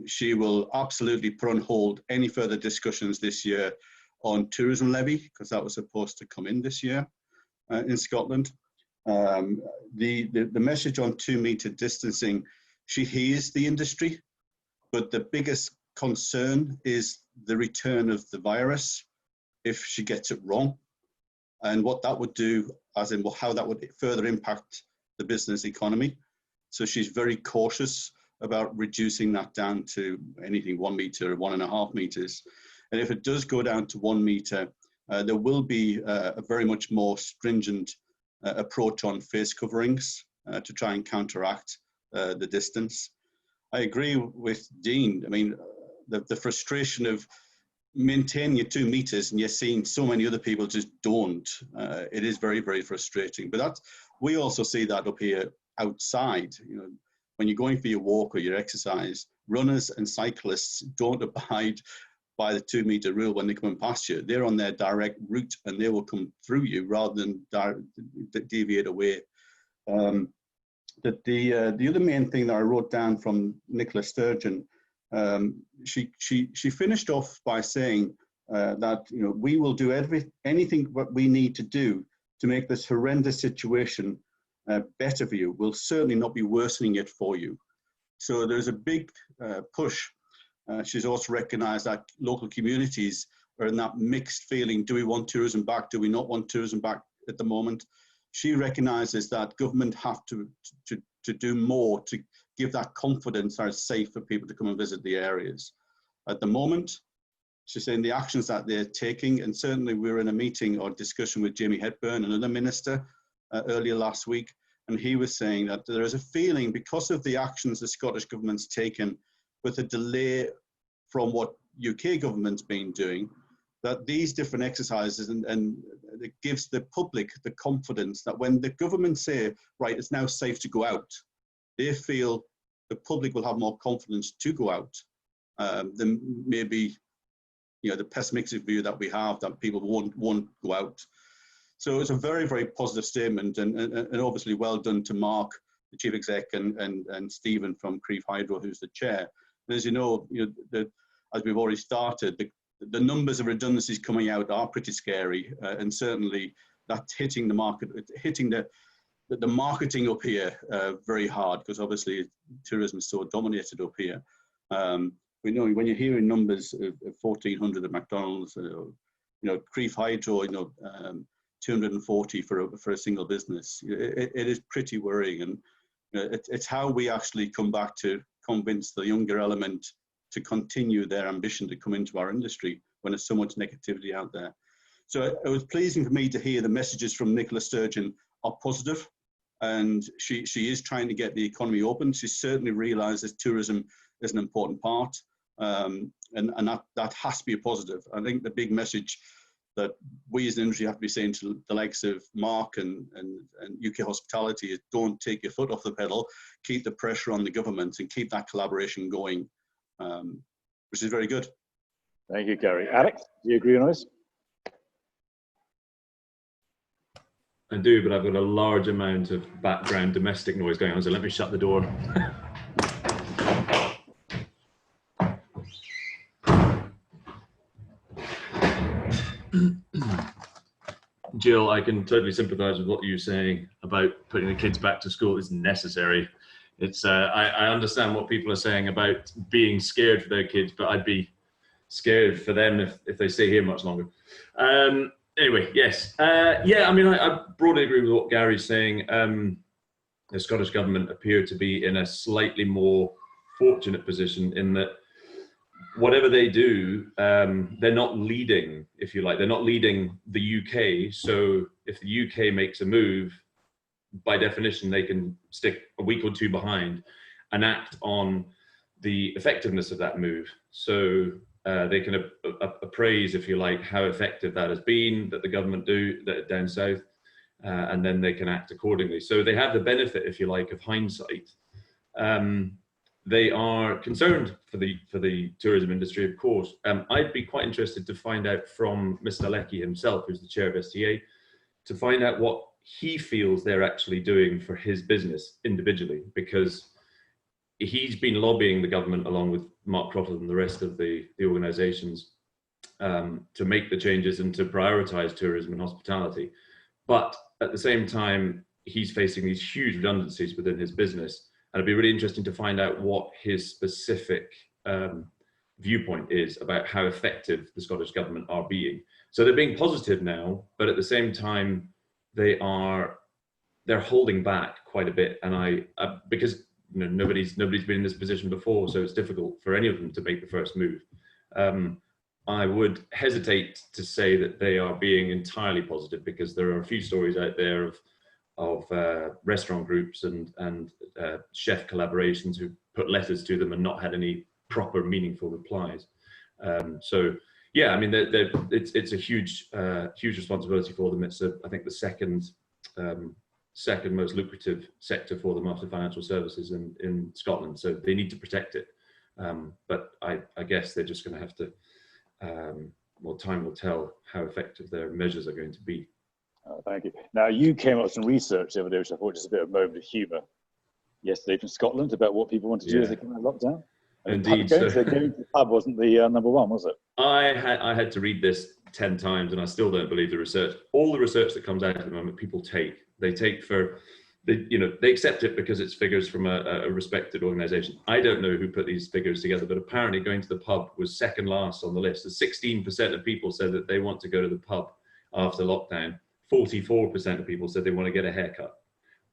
She will absolutely put on hold any further discussions this year on tourism levy, because that was supposed to come in this year in Scotland. The message on 2 metre distancing, she hears the industry, but the biggest concern is the return of the virus if she gets it wrong, and what that would do, as in how that would further impact the business economy. So she's very cautious about reducing that down to anything 1 metre or 1.5 metres. And if it does go down to 1 metre, there will be a very much more stringent approach on face coverings to try and counteract the distance. I agree with Dean. I mean, the frustration of maintaining your 2 metres and you're seeing so many other people just don't. It is very, very frustrating. But we also see that up here outside. You know, when you're going for your walk or your exercise, runners and cyclists don't abide by the 2 metre rule when they come past you. They're on their direct route and they will come through you rather than deviate away. The other main thing that I wrote down from Nicola Sturgeon, she finished off by saying that, you know, we will do anything what we need to do to make this horrendous situation better for you will certainly not be worsening it for you. So there's a big push. She's also recognized that local communities are in that mixed feeling. Do we want tourism back? Do we not want tourism back at the moment? She recognizes that government have to do more to give that confidence that it's safe for people to come and visit the areas. At the moment, she's saying the actions that they're taking, and certainly we were in a meeting or discussion with Jamie Hepburn, another minister, earlier last week, and he was saying that there is a feeling, because of the actions the Scottish government's taken with a delay from what UK government's been doing, that these different exercises and it gives the public the confidence that when the government say, right, it's now safe to go out, they feel the public will have more confidence to go out than maybe, you know, the pessimistic view that we have that people won't go out. So it's a very, very positive statement, and obviously well done to Mark, the chief exec, and Stephen from Crieff Hydro, who's the chair. And as you know, as we've already started, the numbers of redundancies coming out are pretty scary, and certainly that's hitting the market, hitting the marketing up here very hard, because obviously tourism is so dominated up here. We know when you're hearing numbers of 1,400 at McDonald's, Crieff Hydro, 240 for a single business. It is pretty worrying, and it's how we actually come back to convince the younger element to continue their ambition to come into our industry when there's so much negativity out there. So it was pleasing for me to hear the messages from Nicola Sturgeon are positive, and she is trying to get the economy open. She certainly realises tourism is an important part, and that has to be a positive. I think the big message that we as an industry have to be saying to the likes of Mark and UK Hospitality is, don't take your foot off the pedal, keep the pressure on the government and keep that collaboration going, which is very good. Thank you, Gary. Alex, do you agree on this? I do, but I've got a large amount of background domestic noise going on, so let me shut the door. Jill, I can totally sympathise with what you're saying about putting the kids back to school is necessary. It's I understand what people are saying about being scared for their kids, but I'd be scared for them if they stay here much longer. Anyway, yes. Yeah, I mean, I broadly agree with what Gary's saying. The Scottish Government appear to be in a slightly more fortunate position in that whatever they do, they're not leading, if you like. They're not leading the UK. So if the UK makes a move, by definition, they can stick a week or two behind and act on the effectiveness of that move. So they can appraise, if you like, how effective that has been, that the government do that down south, and then they can act accordingly. So they have the benefit, if you like, of hindsight. They are concerned for the tourism industry, of course. I'd be quite interested to find out from Mr. Leckie himself, who's the chair of STA, to find out what he feels they're actually doing for his business individually, because he's been lobbying the government along with Mark Crottle and the rest of the organisations to make the changes and to prioritise tourism and hospitality. But at the same time, he's facing these huge redundancies within his business. And it'd be really interesting to find out what his specific viewpoint is about how effective the Scottish Government are being. So they're being positive now, but at the same time, they're holding back quite a bit. And because nobody's been in this position before, so it's difficult for any of them to make the first move. I would hesitate to say that they are being entirely positive, because there are a few stories out there of restaurant groups and chef collaborations who put letters to them and not had any proper meaningful replies. So yeah, I mean, it's a huge responsibility for them. It's I think the second most lucrative sector for them after financial services in Scotland. So they need to protect it. But I guess they're just going to have to, well, time will tell how effective their measures are going to be. Oh, thank you. Now, you came up with some research the other day, which I thought was a bit of a moment of humour yesterday from Scotland about what people want to do as they come out of lockdown. Indeed. Going to the pub wasn't the number one, was it? I had to read this 10 times and I still don't believe the research. All the research that comes out at the moment, people take. They take for, they accept it because it's figures from a respected organization. I don't know who put these figures together, but apparently going to the pub was second last on the list. So 16% of people said that they want to go to the pub after lockdown. 44% of people said they want to get a haircut.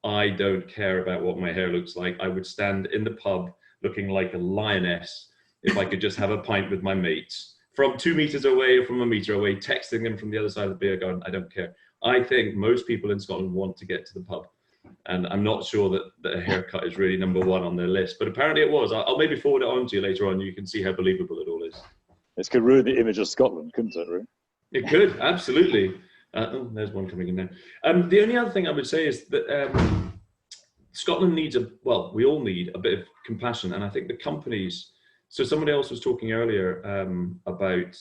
I don't care about what my hair looks like. I would stand in the pub looking like a lioness if I could just have a pint with my mates from 2 meters away or from a meter away, texting them from the other side of the beer garden. I don't care. I think most people in Scotland want to get to the pub. And I'm not sure that a haircut is really number one on their list, but apparently it was. I'll maybe forward it on to you later on. You can see how believable it all is. This could ruin the image of Scotland, couldn't it, really? It could, absolutely. Oh, there's one coming in now. The only other thing I would say is that Scotland needs we all need a bit of compassion. And I think the companies, so somebody else was talking earlier about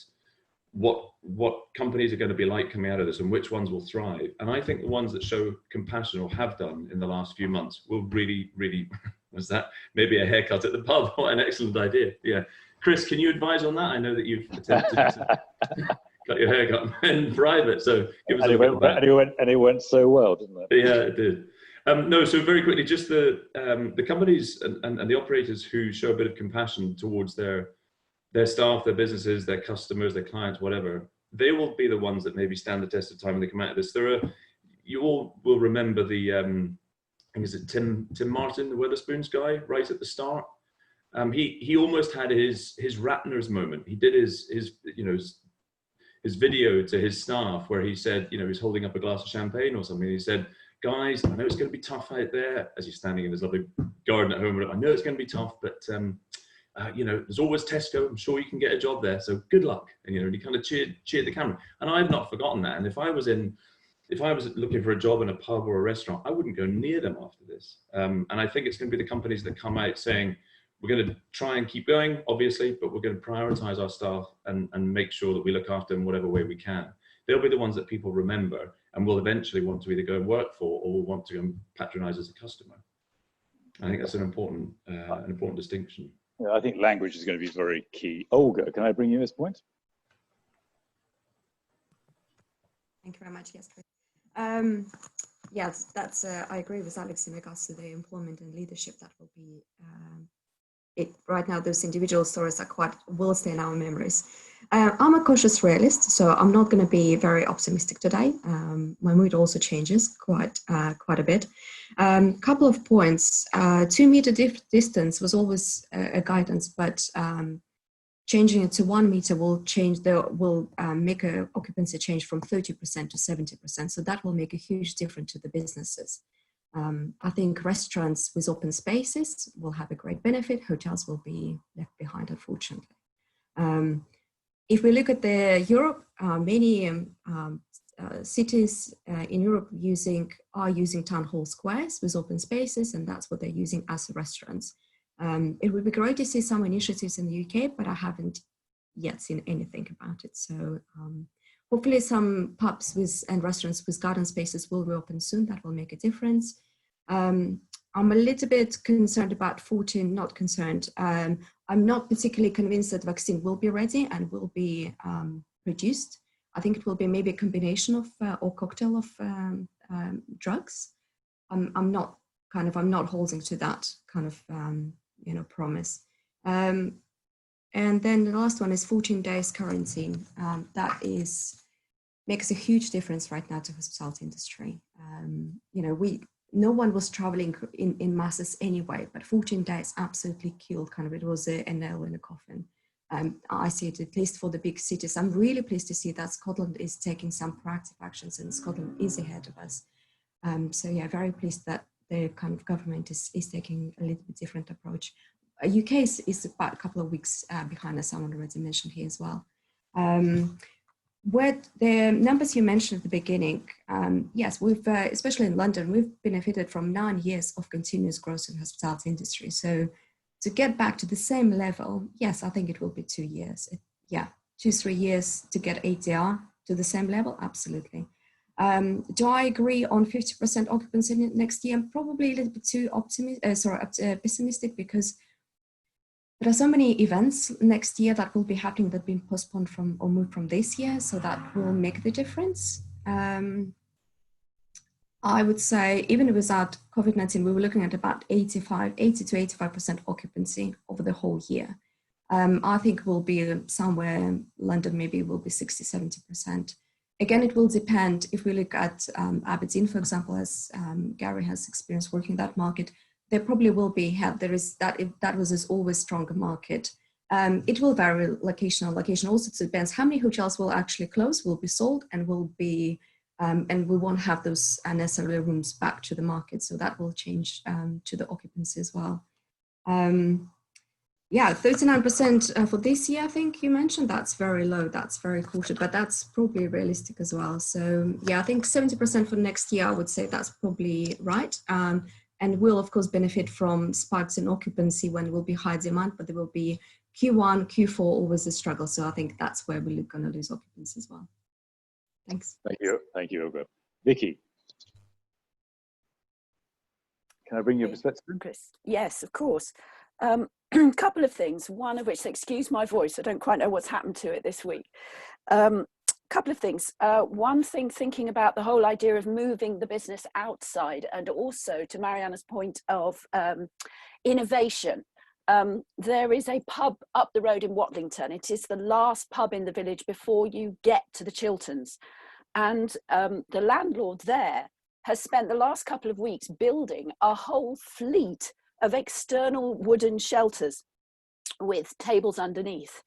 what companies are going to be like coming out of this and which ones will thrive. And I think the ones that show compassion or have done in the last few months will really, really, was that maybe a haircut at the pub? What an excellent idea. Yeah. Chris, can you advise on that? I know that you've attempted to cut your hair cut in private, so give us and it went so well, didn't it? Yeah, it did. No, so very quickly, just the companies and the operators who show a bit of compassion towards their staff, their businesses, their customers, their clients, whatever, they will be the ones that maybe stand the test of time when they come out of this. You all will remember the, I think is it Tim Martin, the Wetherspoons guy, right at the start. He almost had his Ratner's moment. He did his video to his staff where he said, he's holding up a glass of champagne or something. He said, guys, I know it's going to be tough out there, as he's standing in his lovely garden at home. I know it's going to be tough, but there's always Tesco. I'm sure you can get a job there. So good luck. And he kind of cheered the camera. And I've not forgotten that. And if I was looking for a job in a pub or a restaurant, I wouldn't go near them after this. And I think it's going to be the companies that come out saying, we're going to try and keep going, obviously, but we're going to prioritize our staff and make sure that we look after them whatever way we can. They'll be the ones that people remember and will eventually want to either go and work for or will want to go and patronize as a customer. I think that's an important distinction. Yeah, I think language is going to be very key. Olga, can I bring you this point? Thank you very much. Yes, Chris. Yes, that's. I agree with Alex in regards to the employment and leadership. That will be it. Right now, those individual stories will stay in our memories. I'm a cautious realist, so I'm not going to be very optimistic today. My mood also changes quite a bit. Couple of points. 2 meter distance was always a guidance, but changing it to 1 meter will make a occupancy change from 30% to 70%. So that will make a huge difference to the businesses. I think restaurants with open spaces will have a great benefit. Hotels will be left behind, unfortunately. If we look at Europe, many cities in Europe are using town hall squares with open spaces, and that's what they're using as restaurants. It would be great to see some initiatives in the UK, but I haven't yet seen anything about it. So hopefully some pubs and restaurants with garden spaces will reopen soon. That will make a difference. I'm a little bit concerned about 14, not concerned. I'm not particularly convinced that vaccine will be ready and will be produced. I think it will be maybe a combination of or cocktail of drugs. I'm not holding to that kind of promise. And then the last one is 14 days quarantine. That makes a huge difference right now to the hospitality industry. No one was traveling in masses anyway, but 14 days absolutely killed it was a nail in a coffin. I see it, at least for the big cities. I'm really pleased to see that Scotland is taking some proactive actions and Scotland is ahead of us. So yeah, very pleased that the government is taking a little bit different approach. UK is about a couple of weeks behind, as someone already mentioned here as well. What the numbers you mentioned at the beginning, yes, we've, especially in London, we've benefited from 9 years of continuous growth in the hospitality industry. So to get back to the same level, yes, I think it will be 2 years. 2-3 years to get ADR to the same level, absolutely. Do I agree on 50% occupancy next year? I'm probably a little bit too pessimistic, because There are so many events next year that will be happening that have been postponed from or moved from this year, so that will make the difference. I would say even without COVID-19, we were looking at about 80 to 85% occupancy over the whole year. I think we'll be somewhere, London maybe will be 60, 70%. Again, it will depend. If we look at Aberdeen, for example, as Gary has experience working in that market, there probably will be, that was as always stronger market. It will vary location on location. Also, it depends how many hotels will actually close, will be sold, and will be, and we won't have those necessarily rooms back to the market. So that will change to the occupancy as well. Yeah, 39% for this year, I think you mentioned, that's very low, that's very cautious, but that's probably realistic as well. So yeah, I think 70% for next year, I would say that's probably right. And we'll of course benefit from spikes in occupancy when will be high demand, but there will be Q1, Q4 always a struggle. So I think that's where we're going to lose occupancy as well. Thanks. Thank you, Olga. Vicky, can I bring your perspective? Chris, yes, of course. Couple of things, one of which, excuse my voice, I don't quite know what's happened to it this week. Couple of things. One thing, thinking about the whole idea of moving the business outside, and also to Mariana's point of innovation. There is a pub up the road in Watlington. It is the last pub in the village before you get to the Chilterns. And the landlord there has spent the last couple of weeks building a whole fleet of external wooden shelters with tables underneath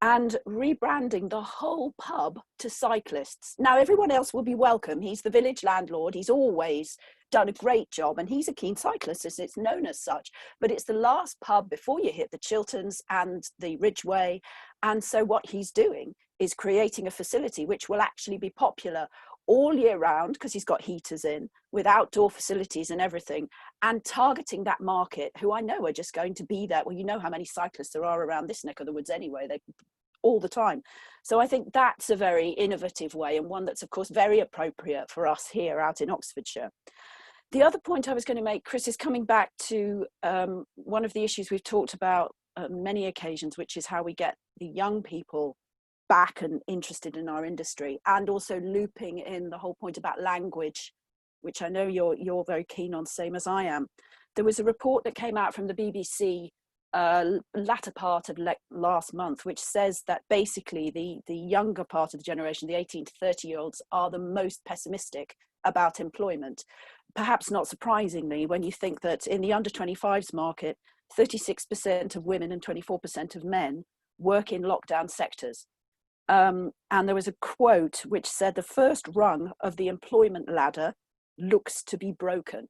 and rebranding the whole pub to cyclists. Now, everyone else will be welcome. He's the village landlord. He's always done a great job, and he's a keen cyclist, as it's known as such. But it's the last pub before you hit the Chilterns and the Ridgeway. And so what he's doing is creating a facility which will actually be popular all year round, because he's got heaters in, with outdoor facilities and everything, and targeting that market, who I know are just going to be there. Well, you know how many cyclists there are around this neck of the woods anyway, they all the time. So I think that's a very innovative way, and one that's of course very appropriate for us here out in Oxfordshire. The other point I was going to make, Chris, is coming back to one of the issues we've talked about on many occasions, which is how we get the young people back and interested in our industry, and also looping in the whole point about language, which I know you're very keen on, same as I am. There was a report that came out from the BBC latter part of last month, which says that basically the younger part of the generation, the 18 to 30-year-olds, are the most pessimistic about employment. Perhaps not surprisingly, when you think that in the under 25s market, 36% of women and 24% of men work in lockdown sectors. And there was a quote which said, the first rung of the employment ladder looks to be broken.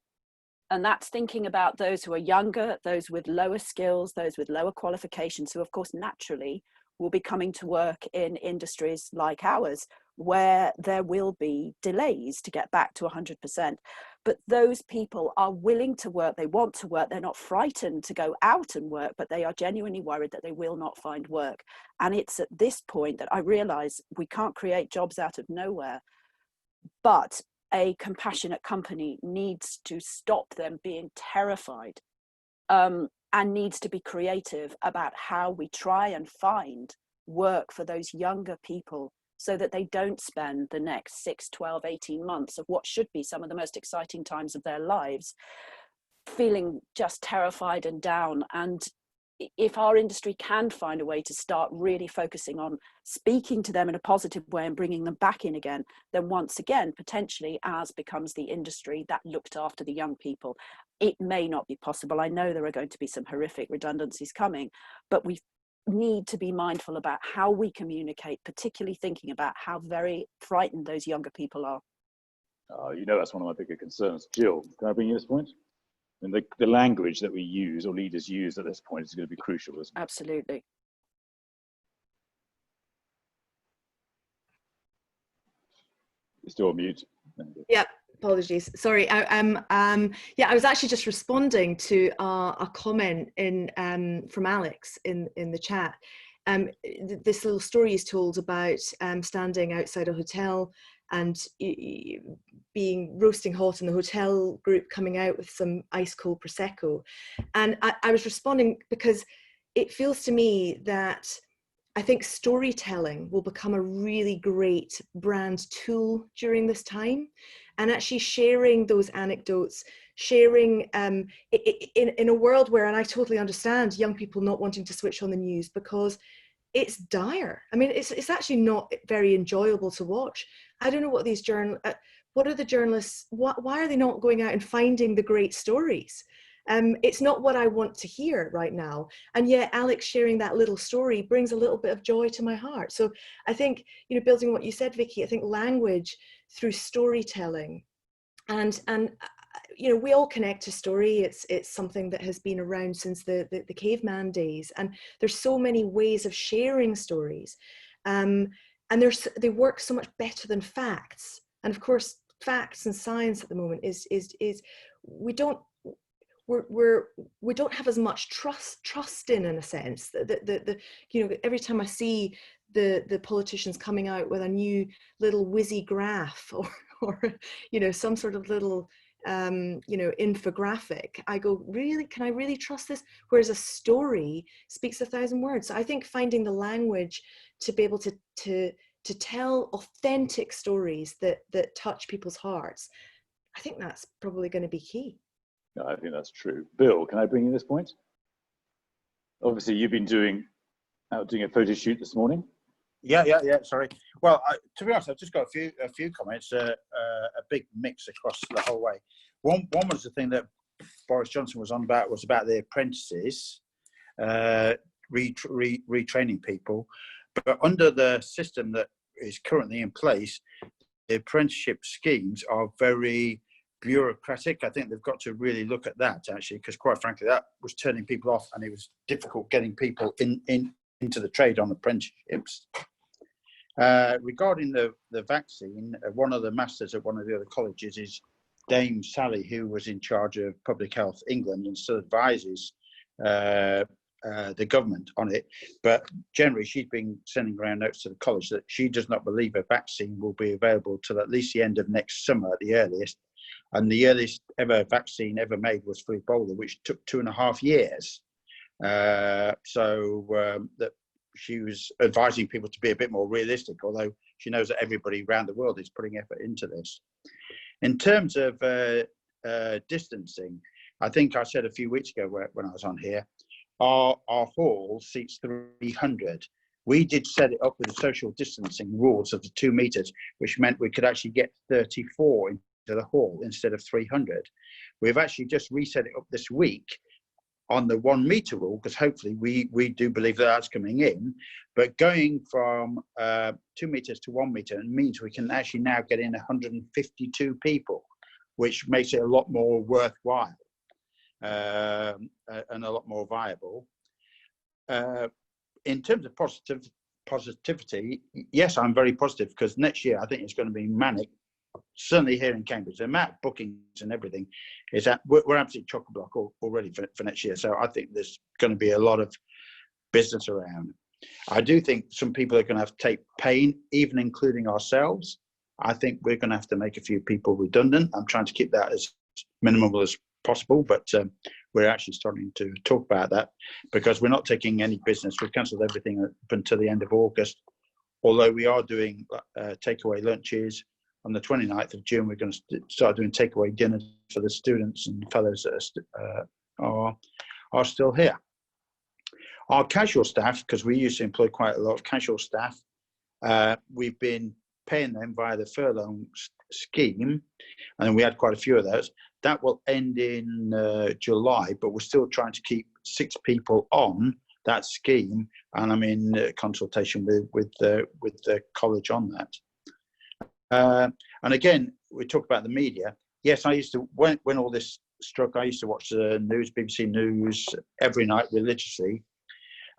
And that's thinking about those who are younger, those with lower skills, those with lower qualifications, who of course naturally will be coming to work in industries like ours, where there will be delays to get back to 100%. But those people are willing to work, they want to work, they're not frightened to go out and work, but they are genuinely worried that they will not find work. And it's at this point that I realize we can't create jobs out of nowhere, but a compassionate company needs to stop them being terrified, and needs to be creative about how we try and find work for those younger people, so that they don't spend the next 6, 12, 18 months of what should be some of the most exciting times of their lives feeling just terrified and down. And if our industry can find a way to start really focusing on speaking to them in a positive way and bringing them back in again, then once again, potentially ours becomes the industry that looked after the young people. It may not be possible. I know there are going to be some horrific redundancies coming, but we need to be mindful about how we communicate, particularly thinking about how very frightened those younger people are. You know, that's one of my bigger concerns. Jill, can I bring you this point? And the language that we use, or leaders use at this point, is going to be crucial, isn't it? Absolutely. You're still on mute. Yeah, apologies. Sorry. Yeah, I was actually just responding to a comment from Alex in the chat. This little story is told about standing outside a hotel and being roasting hot, in the hotel group coming out with some ice cold Prosecco. And I was responding because it feels to me that I think storytelling will become a really great brand tool during this time, and actually sharing those anecdotes, sharing in a world where, and I totally understand young people not wanting to switch on the news because it's dire. I mean, it's actually not very enjoyable to watch. I don't know what these what are the journalists, why are they not going out and finding the great stories? It's not what I want to hear right now. And yet Alex sharing that little story brings a little bit of joy to my heart. So I think, you know, building on what you said, Vicky, I think language through storytelling and you know, we all connect to story. It's something that has been around since the caveman days. And there's so many ways of sharing stories. And they work so much better than facts. And of course, facts and science at the moment is we don't have as much trust in a sense. You know, every time I see the politicians coming out with a new little whizzy graph or you know, some sort of little you know, infographic, I go, really, can I really trust this? Whereas a story speaks 1,000 words. So I think finding the language to be able to tell authentic stories that touch people's hearts, I think that's probably going to be key. No, I think that's true. Bill, can I bring in this point? Obviously, you've been doing a photo shoot this morning. Yeah. Sorry. Well, to be honest, I've just got a few comments. A big mix across the whole way. One was the thing that Boris Johnson was on about the apprentices, retraining people. But under the system that is currently in place, the apprenticeship schemes are very bureaucratic. I think they've got to really look at that, actually, because quite frankly, that was turning people off, and it was difficult getting people into the trade on apprenticeships. Regarding the vaccine, one of the masters at one of the other colleges is Dame Sally, who was in charge of Public Health England and still advises the government on it. But generally, she's been sending around notes to the college that she does not believe a vaccine will be available till at least the end of next summer at the earliest. And the earliest ever vaccine ever made was for Ebola, which took 2.5 years. So that she was advising people to be a bit more realistic, although she knows that everybody around the world is putting effort into this. In terms of distancing, I think I said a few weeks ago when I was on here, our hall seats 300. We did set it up with the social distancing rules of the 2 meters, which meant we could actually get 34 into the hall instead of 300. We've actually just reset it up this week on the 1 meter rule, because hopefully we do believe that that's coming in. But going from 2 meters to 1 meter means we can actually now get in 152 people, which makes it a lot more worthwhile and a lot more viable. In terms of positivity, yes, I'm very positive, because next year I think it's going to be manic. Certainly here in Cambridge, the amount of bookings and everything is that we're absolutely chock-a-block already for next year. So I think there's going to be a lot of business around. I do think some people are going to have to take pain, even including ourselves. I think we're going to have to make a few people redundant. I'm trying to keep that as minimal as possible, but we're actually starting to talk about that, because we're not taking any business. We've cancelled everything up until the end of August, although we are doing takeaway lunches. On the 29th of June, we're going to start doing takeaway dinners for the students and fellows that are still here. Our casual staff, because we used to employ quite a lot of casual staff, we've been paying them via the furlough scheme, and we had quite a few of those. That will end in July, but we're still trying to keep 6 people on that scheme, and I'm in consultation with the college on that. And again, we talk about the media. Yes, I used to, when all this struck, I used to watch the news, BBC News, every night religiously.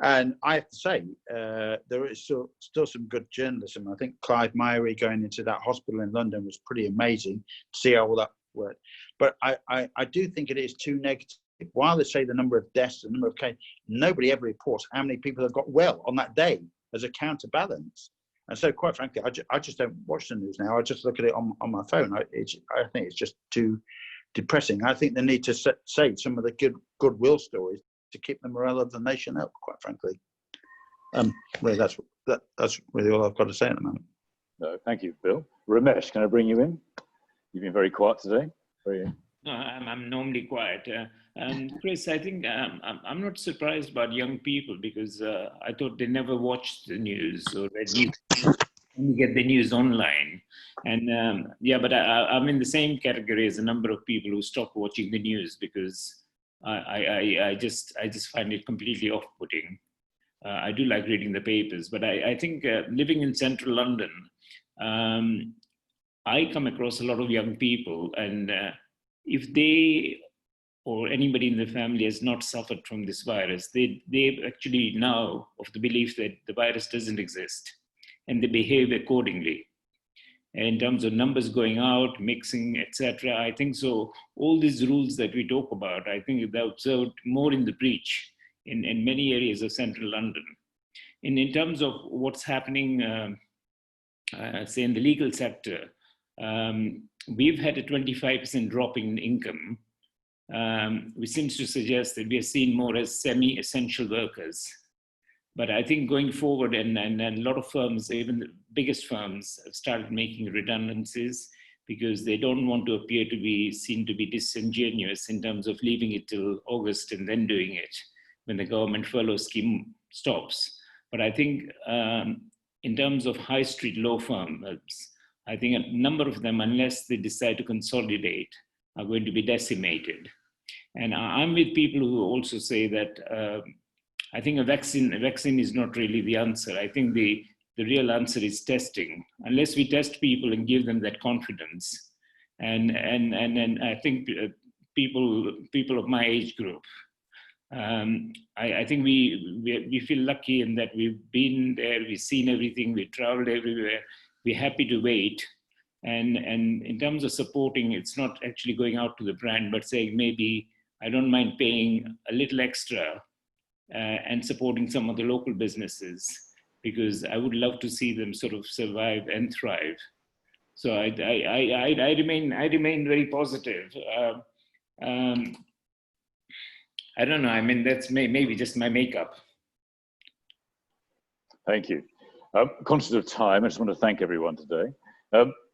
And I have to say, there is still some good journalism. I think Clive Myrie going into that hospital in London was pretty amazing to see how all that worked. But I do think it is too negative. While they say the number of deaths, the number of cases, nobody ever reports how many people have got well on that day as a counterbalance. And so, quite frankly, I just don't watch the news now. I just look at it on my phone. I think it's just too depressing. I think they need to say some of the goodwill stories to keep the morale of the nation up, quite frankly. Really, that's really all I've got to say at the moment. No, thank you, Bill. Ramesh, can I bring you in? You've been very quiet today. No, I'm normally quiet. Chris, I think I'm not surprised about young people because I thought they never watched the news or read news. Only get the news online. And yeah, but I'm in the same category as a number of people who stopped watching the news because I just find it completely off-putting. I do like reading the papers, but I think living in central London, I come across a lot of young people, and if they or anybody in the family has not suffered from this virus, they actually now of the belief that the virus doesn't exist, and they behave accordingly. In terms of numbers going out, mixing, etc., I think so. All these rules that we talk about, I think they're observed more in the breach in many areas of central London. In terms of what's happening, say in the legal sector, we've had a 25% drop in income, which seems to suggest that we are seen more as semi-essential workers. But I think going forward, and a lot of firms, even the biggest firms, have started making redundancies because they don't want to appear to be seen to be disingenuous in terms of leaving it till August and then doing it when the government furlough scheme stops. But I think in terms of high street law firms, I think a number of them, unless they decide to consolidate, are going to be decimated. And I'm with people who also say that I think a vaccine is not really the answer. I think the real answer is testing. Unless we test people and give them that confidence, and I think people of my age group, I think we feel lucky in that we've been there, we've seen everything, we've traveled everywhere, we're happy to wait. And in terms of supporting, it's not actually going out to the brand, but saying maybe I don't mind paying a little extra and supporting some of the local businesses, because I would love to see them sort of survive and thrive. So I remain very positive. I don't know. I mean, that's maybe just my makeup. Thank you. Conscious of time, I just want to thank everyone today.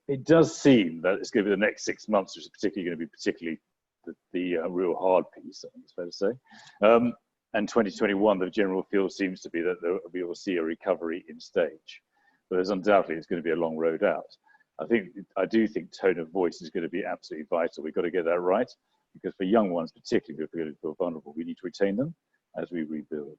It does seem that it's going to be the next 6 months, which is particularly going to be the real hard piece, I think it's fair to say. And 2021, the general feel seems to be that we will see a recovery in stage. But there's undoubtedly, it's going to be a long road out. I do think tone of voice is going to be absolutely vital. We've got to get that right, because for young ones, particularly if we feel vulnerable, we need to retain them as we rebuild.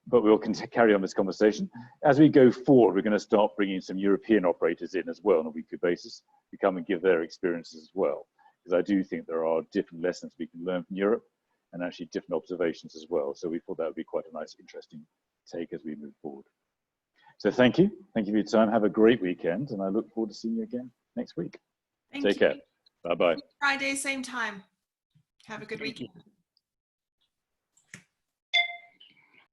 But we'll carry on this conversation. As we go forward, we're going to start bringing some European operators in as well on a weekly basis to come and give their experiences as well. Because I do think there are different lessons we can learn from Europe and actually different observations as well. So we thought that would be quite a nice, interesting take as we move forward. So thank you. Thank you for your time. Have a great weekend. And I look forward to seeing you again next week. Take care. Bye-bye. Friday, same time. Have a good weekend.